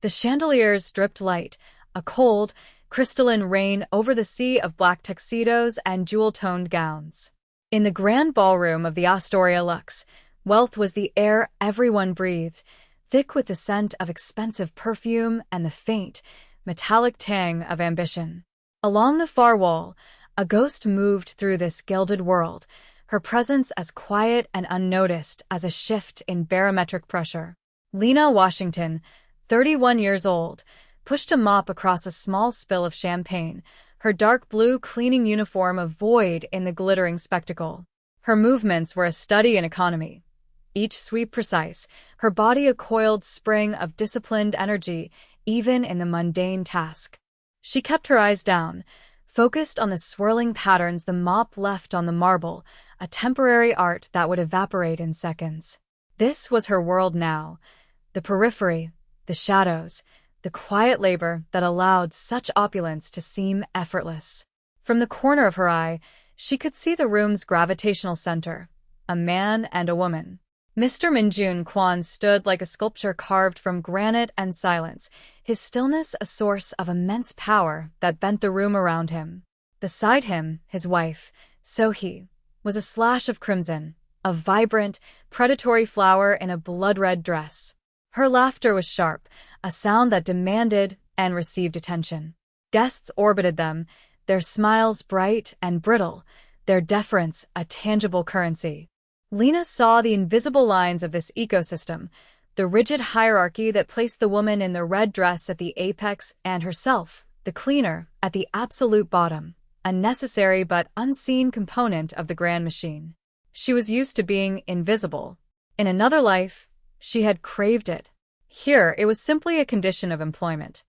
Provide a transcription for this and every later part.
The chandeliers dripped light, a cold, crystalline rain over the sea of black tuxedos and jewel-toned gowns. In the grand ballroom of the Astoria Luxe, wealth was the air everyone breathed, thick with the scent of expensive perfume and the faint, metallic tang of ambition. Along the far wall, a ghost moved through this gilded world, her presence as quiet and unnoticed as a shift in barometric pressure. Lena Washington, 31 years old, pushed a mop across a small spill of champagne, her dark blue cleaning uniform a void in the glittering spectacle. Her movements were a study in economy, each sweep precise, her body a coiled spring of disciplined energy, even in the mundane task. She kept her eyes down, focused on the swirling patterns the mop left on the marble, a temporary art that would evaporate in seconds. This was her world now, the periphery, the shadows, the quiet labor that allowed such opulence to seem effortless. From the corner of her eye, she could see the room's gravitational center, a man and a woman. Mr. Minjun Kwan stood like a sculpture carved from granite and silence, his stillness a source of immense power that bent the room around him. Beside him, his wife, Sohee, was a slash of crimson, a vibrant, predatory flower in a blood-red dress. Her laughter was sharp, a sound that demanded and received attention. Guests orbited them, their smiles bright and brittle, their deference a tangible currency. Lena saw the invisible lines of this ecosystem, the rigid hierarchy that placed the woman in the red dress at the apex and herself, the cleaner, at the absolute bottom, a necessary but unseen component of the grand machine. She was used to being invisible. In another life, she had craved it. Here, it was simply a condition of employment.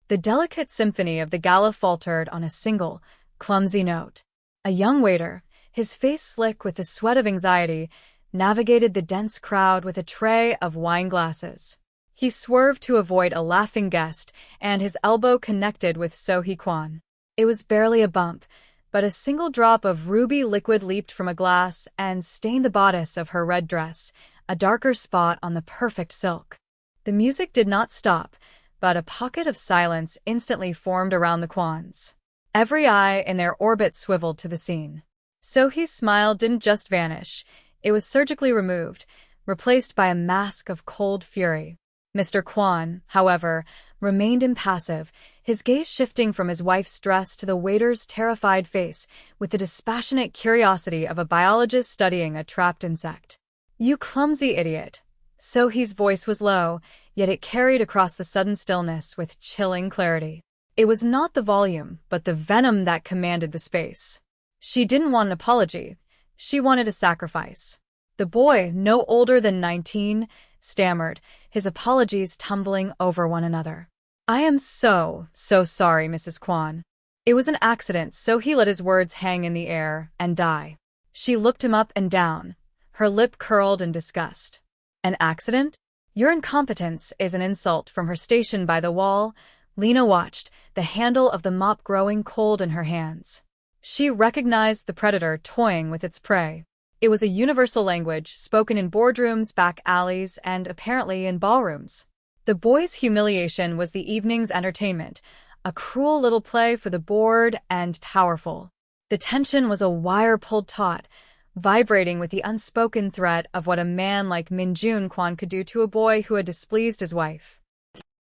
The delicate symphony of the gala faltered on a single, clumsy note. A young waiter, his face slick with the sweat of anxiety, navigated the dense crowd with a tray of wine glasses. He swerved to avoid a laughing guest, and his elbow connected with Sohee Kwan. It was barely a bump, but a single drop of ruby liquid leaped from a glass and stained the bodice of her red dress, a darker spot on the perfect silk. The music did not stop, but a pocket of silence instantly formed around the Kwans. Every eye in their orbit swiveled to the scene. Sohee's smile didn't just vanish, it was surgically removed, replaced by a mask of cold fury. Mr. Kwan, however, remained impassive, his gaze shifting from his wife's dress to the waiter's terrified face, with the dispassionate curiosity of a biologist studying a trapped insect. "You clumsy idiot." Sohee's voice was low, yet it carried across the sudden stillness with chilling clarity. It was not the volume, but the venom that commanded the space. She didn't want an apology. She wanted a sacrifice. The boy, no older than 19, stammered, his apologies tumbling over one another. "I am so sorry, Mrs. Kwan. It was an accident," so he let his words hang in the air and die. She looked him up and down, her lip curled in disgust. "An accident? Your incompetence is an insult." From her station by the wall, Lena watched, the handle of the mop growing cold in her hands. She recognized the predator toying with its prey. It was a universal language spoken in boardrooms, back alleys, and apparently in ballrooms. The boy's humiliation was the evening's entertainment, a cruel little play for the bored and powerful. The tension was a wire-pulled taut, vibrating with the unspoken threat of what a man like Minjun Kwan could do to a boy who had displeased his wife.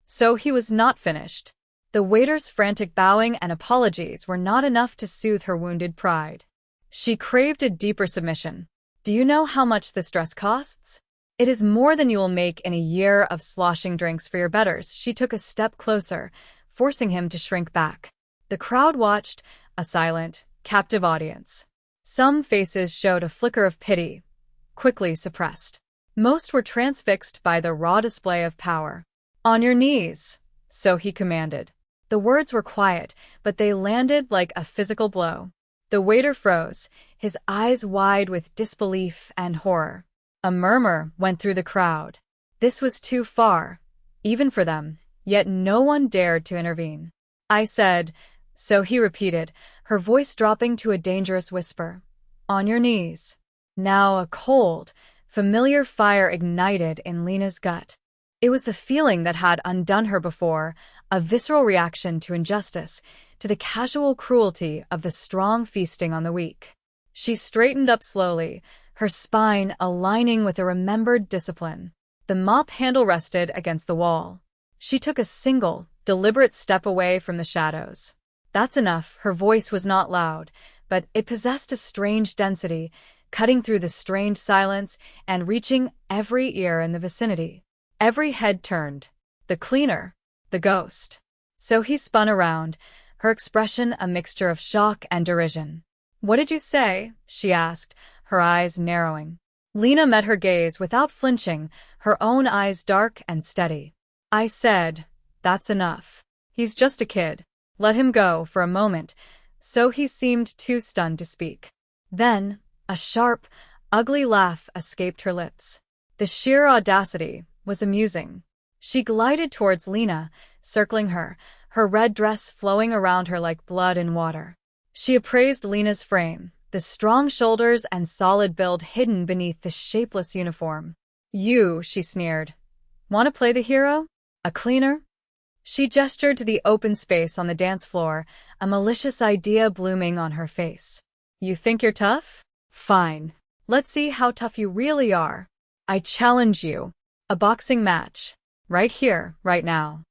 So he was not finished. The waiter's frantic bowing and apologies were not enough to soothe her wounded pride. She craved a deeper submission. "Do you know how much this dress costs? It is more than you will make in a year of sloshing drinks for your betters." She took a step closer, forcing him to shrink back. The crowd watched, a silent, captive audience. Some faces showed a flicker of pity, quickly suppressed. Most were transfixed by the raw display of power. "On your knees," so he commanded. The words were quiet, but they landed like a physical blow. The waiter froze, his eyes wide with disbelief and horror. A murmur went through the crowd. This was too far, even for them, yet no one dared to intervene. "I said," so he repeated, her voice dropping to a dangerous whisper. "On your knees." Now a cold, familiar fire ignited in Lena's gut. It was the feeling that had undone her before, a visceral reaction to injustice, to the casual cruelty of the strong feasting on the weak. She straightened up slowly, her spine aligning with a remembered discipline. The mop handle rested against the wall. She took a single, deliberate step away from the shadows. That's enough. Her voice was not loud, but it possessed a strange density, cutting through the strained silence and reaching every ear in the vicinity. Every head turned. The cleaner. The ghost. So he spun around, her expression a mixture of shock and derision. "What did you say?" she asked, her eyes narrowing. Lena met her gaze without flinching, her own eyes dark and steady. "I said, that's enough. He's just a kid. Let him go for a moment." So he seemed too stunned to speak. Then, a sharp, ugly laugh escaped her lips. The sheer audacity was amusing. She glided towards Lena, circling her, her red dress flowing around her like blood in water. She appraised Lena's frame, the strong shoulders and solid build hidden beneath the shapeless uniform. "You," she sneered. "Want to play the hero? A cleaner?" She gestured to the open space on the dance floor, a malicious idea blooming on her face. "You think you're tough? Fine. Let's see how tough you really are. I challenge you. A boxing match. Right here, right now."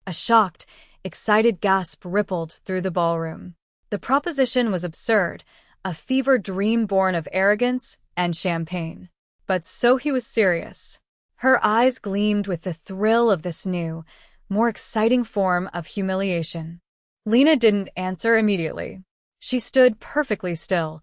A shocked, excited gasp rippled through the ballroom. The proposition was absurd, a fever dream born of arrogance and champagne. But so he was serious. Her eyes gleamed with the thrill of this new, more exciting form of humiliation. Lena didn't answer immediately. She stood perfectly still,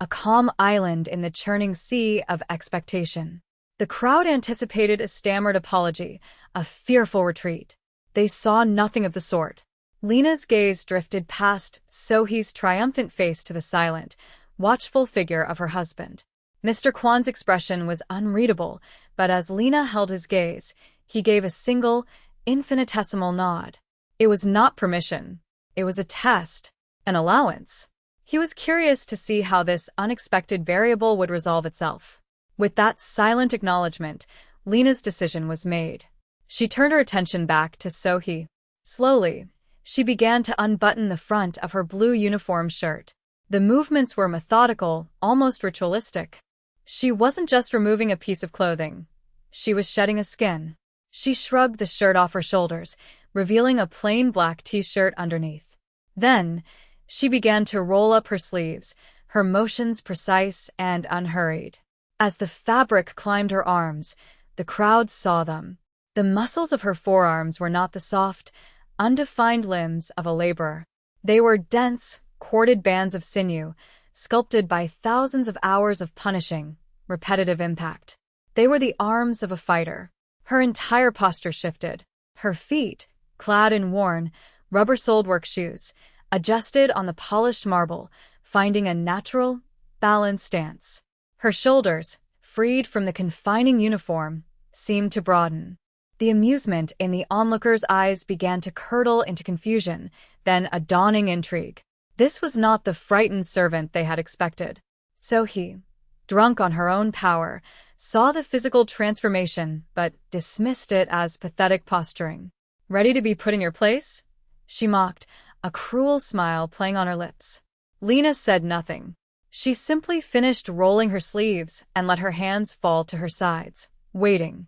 a calm island in the churning sea of expectation. The crowd anticipated a stammered apology, a fearful retreat. They saw nothing of the sort. Lena's gaze drifted past Sohee's triumphant face to the silent, watchful figure of her husband. Mr. Kwan's expression was unreadable, but as Lena held his gaze, he gave a single, infinitesimal nod. It was not permission. It was a test, an allowance. He was curious to see how this unexpected variable would resolve itself. With that silent acknowledgement, Lena's decision was made. She turned her attention back to Sohee. Slowly, she began to unbutton the front of her blue uniform shirt. The movements were methodical, almost ritualistic. She wasn't just removing a piece of clothing. She was shedding a skin. She shrugged the shirt off her shoulders, revealing a plain black t-shirt underneath. Then, she began to roll up her sleeves, her motions precise and unhurried. As the fabric climbed her arms, the crowd saw them. The muscles of her forearms were not the soft, undefined limbs of a laborer. They were dense, corded bands of sinew, sculpted by thousands of hours of punishing, repetitive impact. They were the arms of a fighter. Her entire posture shifted. Her feet, clad in worn, rubber-soled work shoes, adjusted on the polished marble, finding a natural, balanced stance. Her shoulders, freed from the confining uniform, seemed to broaden. The amusement in the onlookers' eyes began to curdle into confusion, then a dawning intrigue. This was not the frightened servant they had expected. Sohee, drunk on her own power, saw the physical transformation but dismissed it as pathetic posturing. "Ready to be put in your place?" she mocked, a cruel smile playing on her lips. Lena said nothing. She simply finished rolling her sleeves and let her hands fall to her sides, waiting.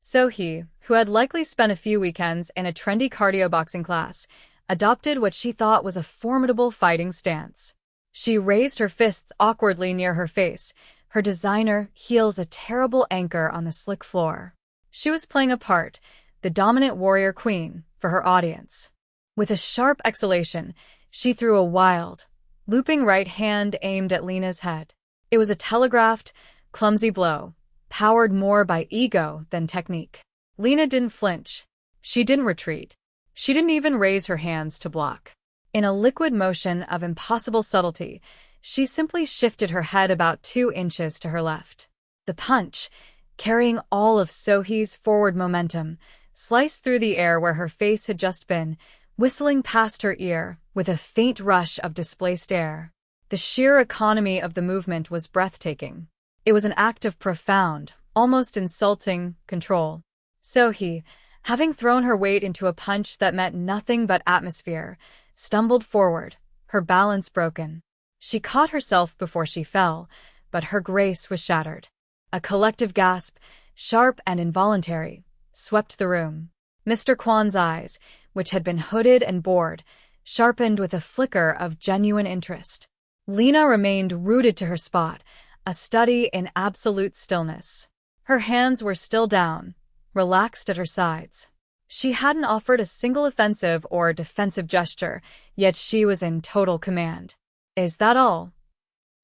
Sohee, who had likely spent a few weekends in a trendy cardio boxing class, adopted what she thought was a formidable fighting stance. She raised her fists awkwardly near her face, her designer heels a terrible anchor on the slick floor. She was playing a part, the dominant warrior queen, for her audience. With a sharp exhalation, she threw a wild, looping right hand aimed at Lena's head. It was a telegraphed, clumsy blow, powered more by ego than technique. Lena didn't flinch. She didn't retreat. She didn't even raise her hands to block. In a liquid motion of impossible subtlety, she simply shifted her head about 2 inches to her left. The punch, carrying all of Sohee's forward momentum, sliced through the air where her face had just been, whistling past her ear with a faint rush of displaced air. The sheer economy of the movement was breathtaking. It was an act of profound, almost insulting, control. Sohee, having thrown her weight into a punch that met nothing but atmosphere, stumbled forward, her balance broken. She caught herself before she fell, but her grace was shattered. A collective gasp, sharp and involuntary, swept the room. Mr. Kwan's eyes, which had been hooded and bored, sharpened with a flicker of genuine interest. Lena remained rooted to her spot, a study in absolute stillness. Her hands were still down, relaxed at her sides. She hadn't offered a single offensive or defensive gesture, yet she was in total command. "Is that all?"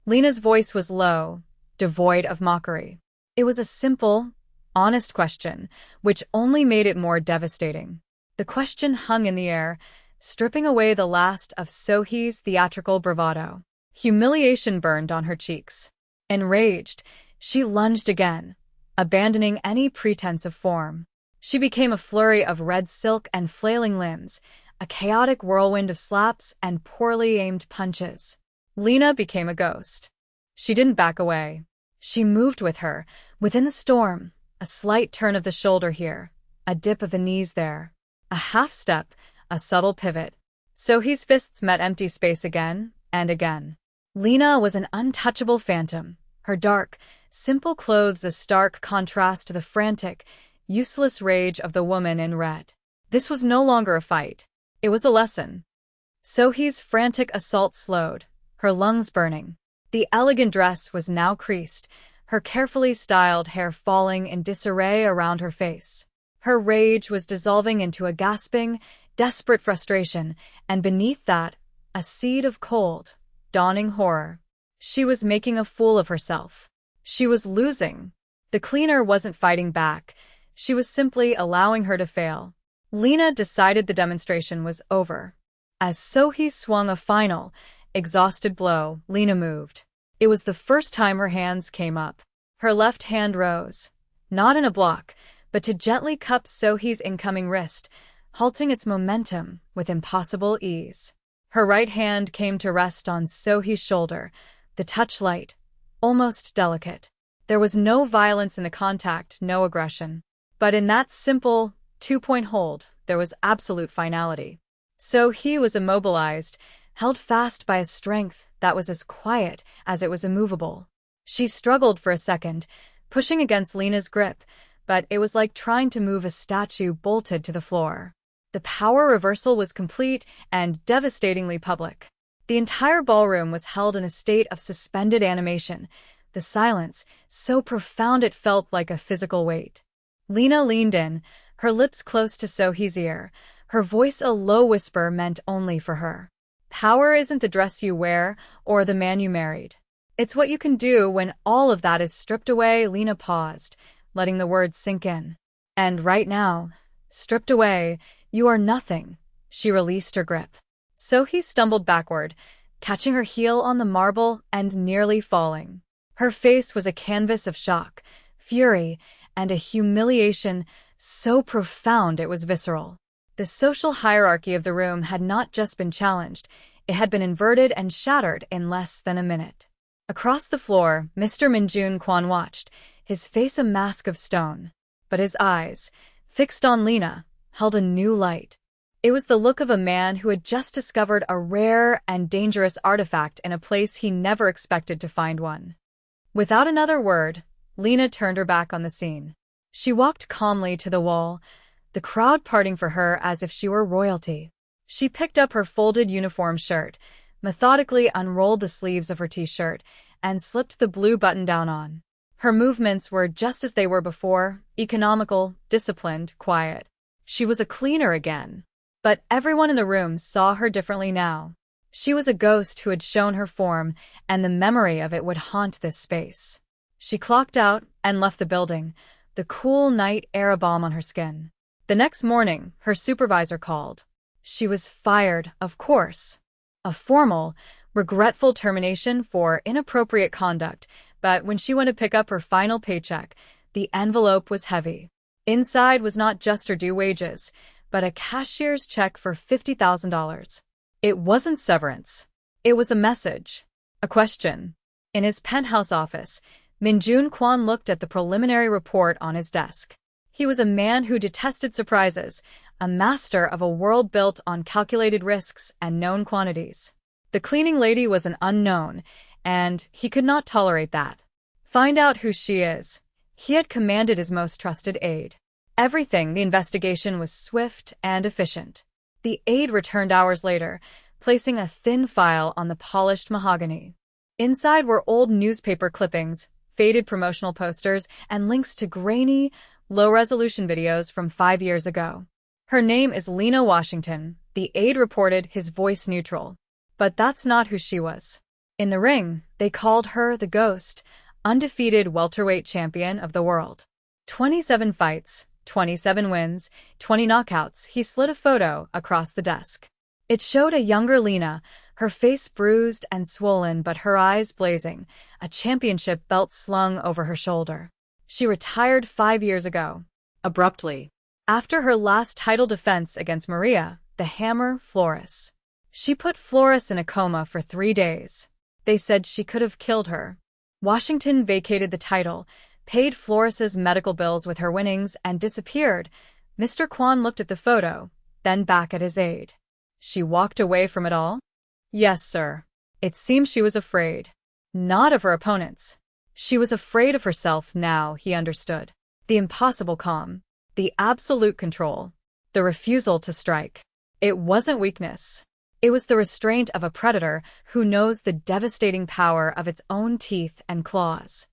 Lena's voice was low, devoid of mockery. It was a simple, honest question, which only made it more devastating. The question hung in the air, stripping away the last of Sohee's theatrical bravado. Humiliation burned on her cheeks. Enraged, she lunged again, abandoning any pretense of form. She became a flurry of red silk and flailing limbs, a chaotic whirlwind of slaps and poorly aimed punches. Lena became a ghost. She didn't back away. She moved with her, within the storm, a slight turn of the shoulder here, a dip of the knees there, a half step, a subtle pivot. Sohee's fists met empty space again and again. Lena was an untouchable phantom, her dark, simple clothes a stark contrast to the frantic, useless rage of the woman in red. This was no longer a fight. It was a lesson. Sohee's frantic assault slowed, her lungs burning. The elegant dress was now creased, her carefully styled hair falling in disarray around her face. Her rage was dissolving into a gasping, desperate frustration, and beneath that, a seed of cold, dawning horror. She was making a fool of herself. She was losing. The cleaner wasn't fighting back. She was simply allowing her to fail. Lena decided the demonstration was over. As Sohee swung a final, exhausted blow, Lena moved. It was the first time her hands came up. Her left hand rose, not in a block, but to gently cup Sohee's incoming wrist, halting its momentum with impossible ease. Her right hand came to rest on Sohee's shoulder, the touch light, almost delicate. There was no violence in the contact, no aggression. But in that simple, two-point hold, there was absolute finality. Sohee was immobilized, held fast by a strength that was as quiet as it was immovable. She struggled for a second, pushing against Lena's grip, but it was like trying to move a statue bolted to the floor. The power reversal was complete and devastatingly public. The entire ballroom was held in a state of suspended animation, the silence so profound it felt like a physical weight. Lena leaned in, her lips close to Sohee's ear, her voice a low whisper meant only for her. "Power isn't the dress you wear or the man you married. It's what you can do when all of that is stripped away." Lena paused, letting the words sink in. "And right now, stripped away, you are nothing." She released her grip. Sohee stumbled backward, catching her heel on the marble and nearly falling. Her face was a canvas of shock, fury, and a humiliation so profound it was visceral. The social hierarchy of the room had not just been challenged, it had been inverted and shattered in less than a minute. Across the floor, Mr. Minjun Kwan watched, his face a mask of stone. But his eyes, fixed on Lena, held a new light. It was the look of a man who had just discovered a rare and dangerous artifact in a place he never expected to find one. Without another word, Lena turned her back on the scene. She walked calmly to the wall, the crowd parting for her as if she were royalty. She picked up her folded uniform shirt, methodically unrolled the sleeves of her t-shirt, and slipped the blue button-down on. Her movements were just as they were before, economical, disciplined, quiet. She was a cleaner again. But everyone in the room saw her differently now. She was a ghost who had shown her form, and the memory of it would haunt this space. She clocked out and left the building, the cool night air a balm on her skin. The next morning, her supervisor called. She was fired, of course. A formal, regretful termination for inappropriate conduct, but when she went to pick up her final paycheck, the envelope was heavy. Inside was not just her due wages, but a cashier's check for $50,000. It wasn't severance. It was a message. A question. In his penthouse office, Minjun Kwan looked at the preliminary report on his desk. He was a man who detested surprises, a master of a world built on calculated risks and known quantities. The cleaning lady was an unknown, and he could not tolerate that. Find out who she is. He had commanded his most trusted aide. The investigation was swift and efficient. The aide returned hours later, placing a thin file on the polished mahogany. Inside were old newspaper clippings, faded promotional posters, and links to grainy, low-resolution videos from 5 years ago. Her name is Lena Washington, the aide reported, his voice neutral. But that's not who she was. In the ring, they called her the Ghost, undefeated welterweight champion of the world. 27 fights, 27 wins, 20 knockouts. He slid a photo across the desk. It showed a younger Lena, her face bruised and swollen but her eyes blazing, a championship belt slung over her shoulder. She retired 5 years ago, abruptly, after her last title defense against Maria, the Hammer Flores. She put Flores in a coma for 3 days. They said she could have killed her. Washington vacated the title, paid Flores's medical bills with her winnings, and disappeared. Mr. Kwan looked at the photo, then back at his aide. She walked away from it all? Yes, sir. It seems she was afraid. Not of her opponents. She was afraid of herself now, he understood. The impossible calm. The absolute control. The refusal to strike. It wasn't weakness. It was the restraint of a predator who knows the devastating power of its own teeth and claws.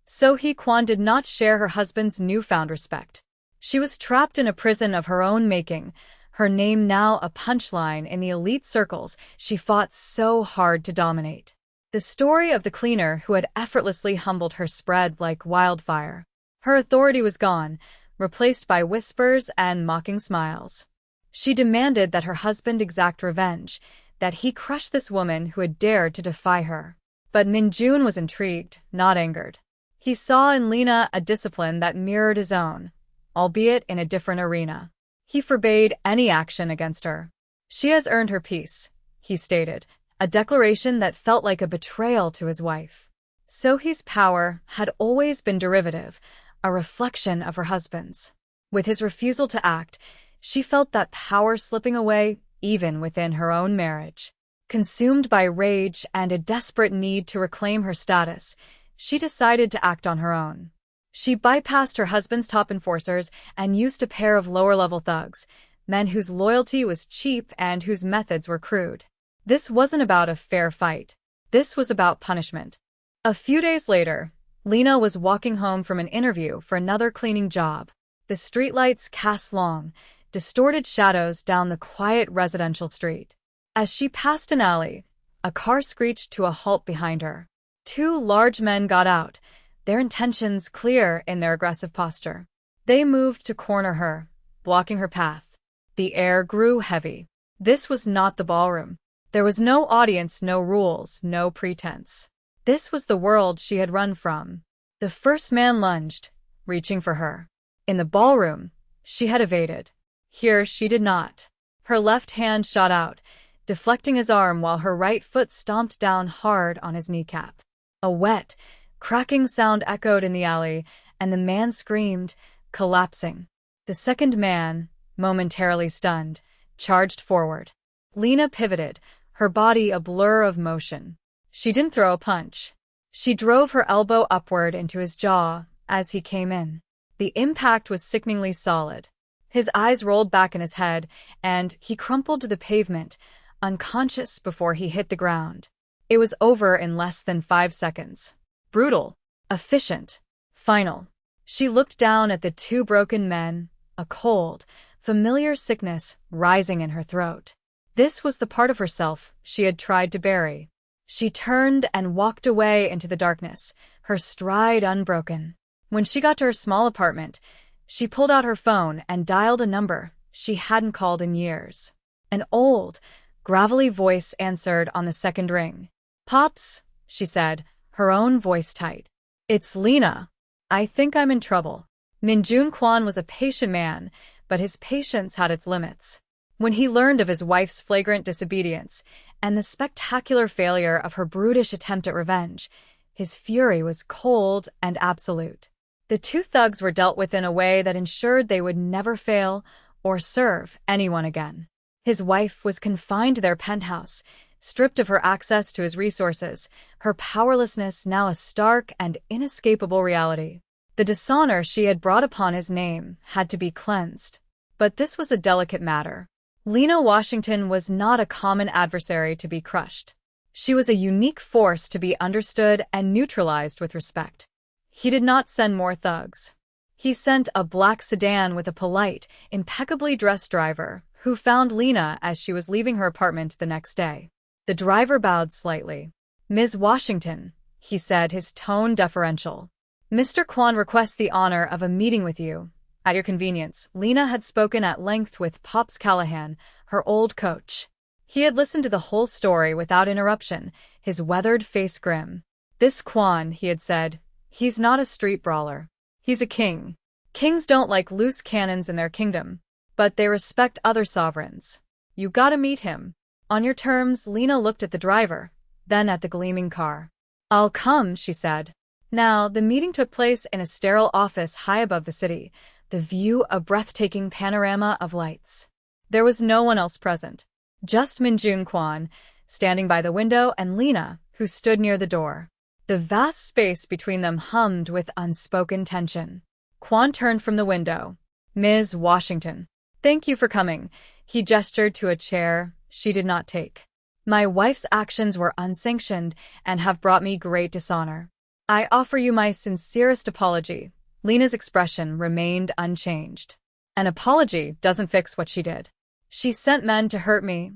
So-hee Kwan did not share her husband's newfound respect. She was trapped in a prison of her own making, her name now a punchline in the elite circles she fought so hard to dominate. The story of the cleaner who had effortlessly humbled her spread like wildfire. Her authority was gone, replaced by whispers and mocking smiles. She demanded that her husband exact revenge, that he crush this woman who had dared to defy her. But Min-jun was intrigued, not angered. He saw in Lena a discipline that mirrored his own, albeit in a different arena. He forbade any action against her. She has earned her peace, he stated, a declaration that felt like a betrayal to his wife. So-hee's power had always been derivative, a reflection of her husband's. With his refusal to act, she felt that power slipping away even within her own marriage. Consumed by rage and a desperate need to reclaim her status, she decided to act on her own. She bypassed her husband's top enforcers and used a pair of lower-level thugs, men whose loyalty was cheap and whose methods were crude. This wasn't about a fair fight. This was about punishment. A few days later, Lena was walking home from an interview for another cleaning job. The streetlights cast long, distorted shadows down the quiet residential street. As she passed an alley, a car screeched to a halt behind her. 2 large men got out, their intentions clear in their aggressive posture. They moved to corner her, blocking her path. The air grew heavy. This was not the ballroom. There was no audience, no rules, no pretense. This was the world she had run from. The first man lunged, reaching for her. In the ballroom, she had evaded. Here she did not. Her left hand shot out, deflecting his arm while her right foot stomped down hard on his kneecap. A wet, cracking sound echoed in the alley, and the man screamed, collapsing. The second man, momentarily stunned, charged forward. Lena pivoted, her body a blur of motion. She didn't throw a punch. She drove her elbow upward into his jaw as he came in. The impact was sickeningly solid. His eyes rolled back in his head, and he crumpled to the pavement, unconscious before he hit the ground. It was over in less than 5 seconds. Brutal, efficient, final. She looked down at the 2 broken men, a cold, familiar sickness rising in her throat. This was the part of herself she had tried to bury. She turned and walked away into the darkness, her stride unbroken. When she got to her small apartment, she pulled out her phone and dialed a number she hadn't called in years. An old, gravelly voice answered on the second ring. "Pops," she said, her own voice tight. "It's Lena. I think I'm in trouble." Min-jun Kwan was a patient man, but his patience had its limits. When he learned of his wife's flagrant disobedience and the spectacular failure of her brutish attempt at revenge, his fury was cold and absolute. The two thugs were dealt with in a way that ensured they would never fail or serve anyone again. His wife was confined to their penthouse, stripped of her access to his resources, her powerlessness now a stark and inescapable reality. The dishonor she had brought upon his name had to be cleansed. But this was a delicate matter. Lena Washington was not a common adversary to be crushed. She was a unique force to be understood and neutralized with respect. He did not send more thugs. He sent a black sedan with a polite, impeccably dressed driver, who found Lena as she was leaving her apartment the next day. The driver bowed slightly. "Ms. Washington," he said, his tone deferential. "Mr. Kwon requests the honor of a meeting with you. At your convenience." Lena had spoken at length with Pops Callahan, her old coach. He had listened to the whole story without interruption, his weathered face grim. "This Kwon," he had said, "he's not a street brawler. He's a king. Kings don't like loose cannons in their kingdom, but they respect other sovereigns. You gotta meet him. On your terms." Lena looked at the driver, then at the gleaming car. "I'll come," she said. Now, the meeting took place in a sterile office high above the city, the view a breathtaking panorama of lights. There was no one else present. Just Minjun Kwon, standing by the window, and Lena, who stood near the door. The vast space between them hummed with unspoken tension. Kwon turned from the window. "Ms. Washington, thank you for coming." He gestured to a chair she did not take. "My wife's actions were unsanctioned and have brought me great dishonor. I offer you my sincerest apology." Lena's expression remained unchanged. "An apology doesn't fix what she did. She sent men to hurt me."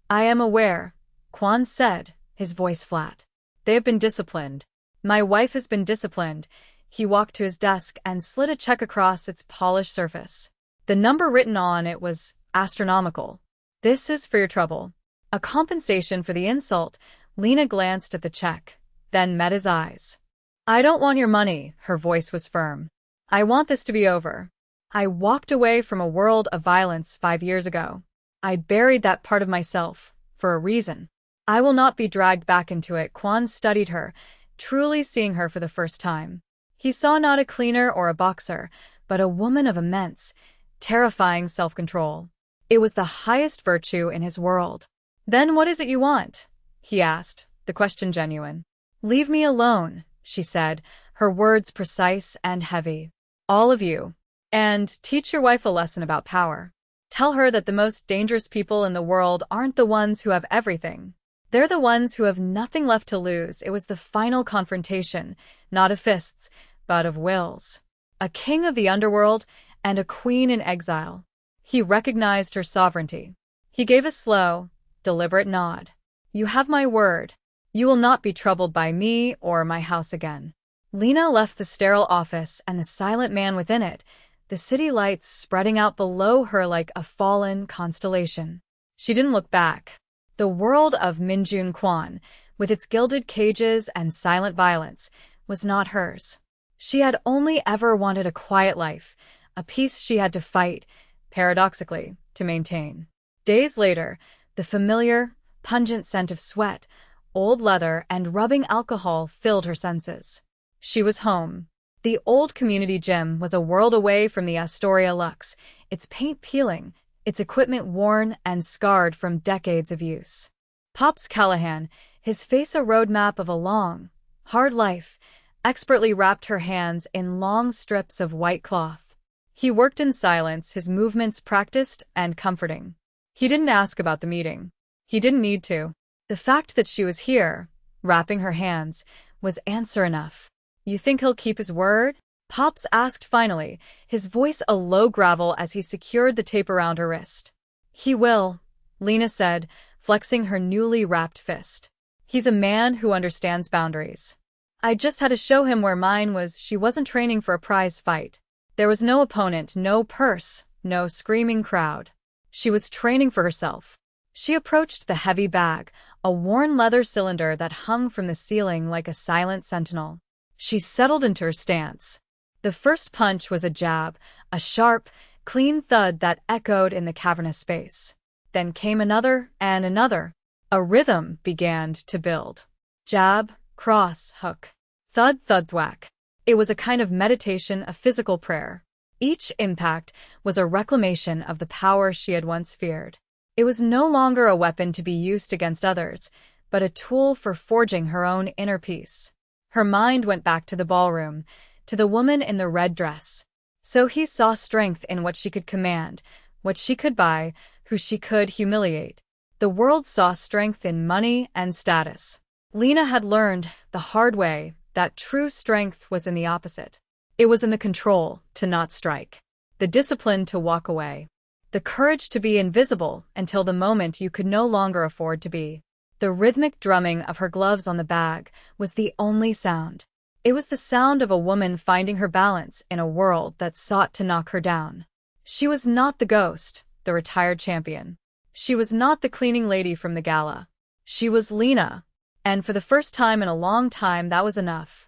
"I am aware," Kwon said, his voice flat. "They have been disciplined. My wife has been disciplined." He walked to his desk and slid a check across its polished surface. The number written on it was astronomical. "This is for your trouble. A compensation for the insult." Lena glanced at the check, then met his eyes. "I don't want your money," her voice was firm. "I want this to be over. I walked away from a world of violence 5 years ago. I buried that part of myself, for a reason. I will not be dragged back into it." Kwon studied her, truly seeing her for the first time. He saw not a cleaner or a boxer, but a woman of immense, terrifying self-control. It was the highest virtue in his world. "Then what is it you want?" he asked, the question genuine. "Leave me alone," she said, her words precise and heavy. "All of you. And teach your wife a lesson about power. Tell her that the most dangerous people in the world aren't the ones who have everything. They're the ones who have nothing left to lose." It was the final confrontation, not of fists, but of wills. A king of the underworld and a queen in exile. He recognized her sovereignty. He gave a slow, deliberate nod. "You have my word. You will not be troubled by me or my house again." Lena left the sterile office and the silent man within it, the city lights spreading out below her like a fallen constellation. She didn't look back. The world of Minjun Kwon, with its gilded cages and silent violence, was not hers. She had only ever wanted a quiet life, a peace she had to fight, paradoxically, to maintain. Days later, the familiar, pungent scent of sweat, old leather, and rubbing alcohol filled her senses. She was home. The old community gym was a world away from the Astoria Lux, its paint peeling, its equipment worn and scarred from decades of use. Pops Callahan, his face a roadmap of a long, hard life, expertly wrapped her hands in long strips of white cloth. He worked in silence, his movements practiced and comforting. He didn't ask about the meeting. He didn't need to. The fact that she was here, wrapping her hands, was answer enough. "You think he'll keep his word?" Pops asked finally, his voice a low gravel as he secured the tape around her wrist. "He will," Lena said, flexing her newly wrapped fist. "He's a man who understands boundaries. I just had to show him where mine was." She wasn't training for a prize fight. There was no opponent, no purse, no screaming crowd. She was training for herself. She approached the heavy bag, a worn leather cylinder that hung from the ceiling like a silent sentinel. She settled into her stance. The first punch was a jab, a sharp, clean thud that echoed in the cavernous space. Then came another and another. A rhythm began to build. Jab, cross, hook, thud, thud, thwack. It was a kind of meditation, a physical prayer. Each impact was a reclamation of the power she had once feared. It was no longer a weapon to be used against others, but a tool for forging her own inner peace. Her mind went back to the ballroom, to the woman in the red dress. So he saw strength in what she could command, what she could buy, who she could humiliate. The world saw strength in money and status. Lena had learned, the hard way, that true strength was in the opposite. It was in the control to not strike, the discipline to walk away, the courage to be invisible until the moment you could no longer afford to be. The rhythmic drumming of her gloves on the bag was the only sound. It was the sound of a woman finding her balance in a world that sought to knock her down. She was not the ghost, the retired champion. She was not the cleaning lady from the gala. She was Lena. And for the first time in a long time, that was enough.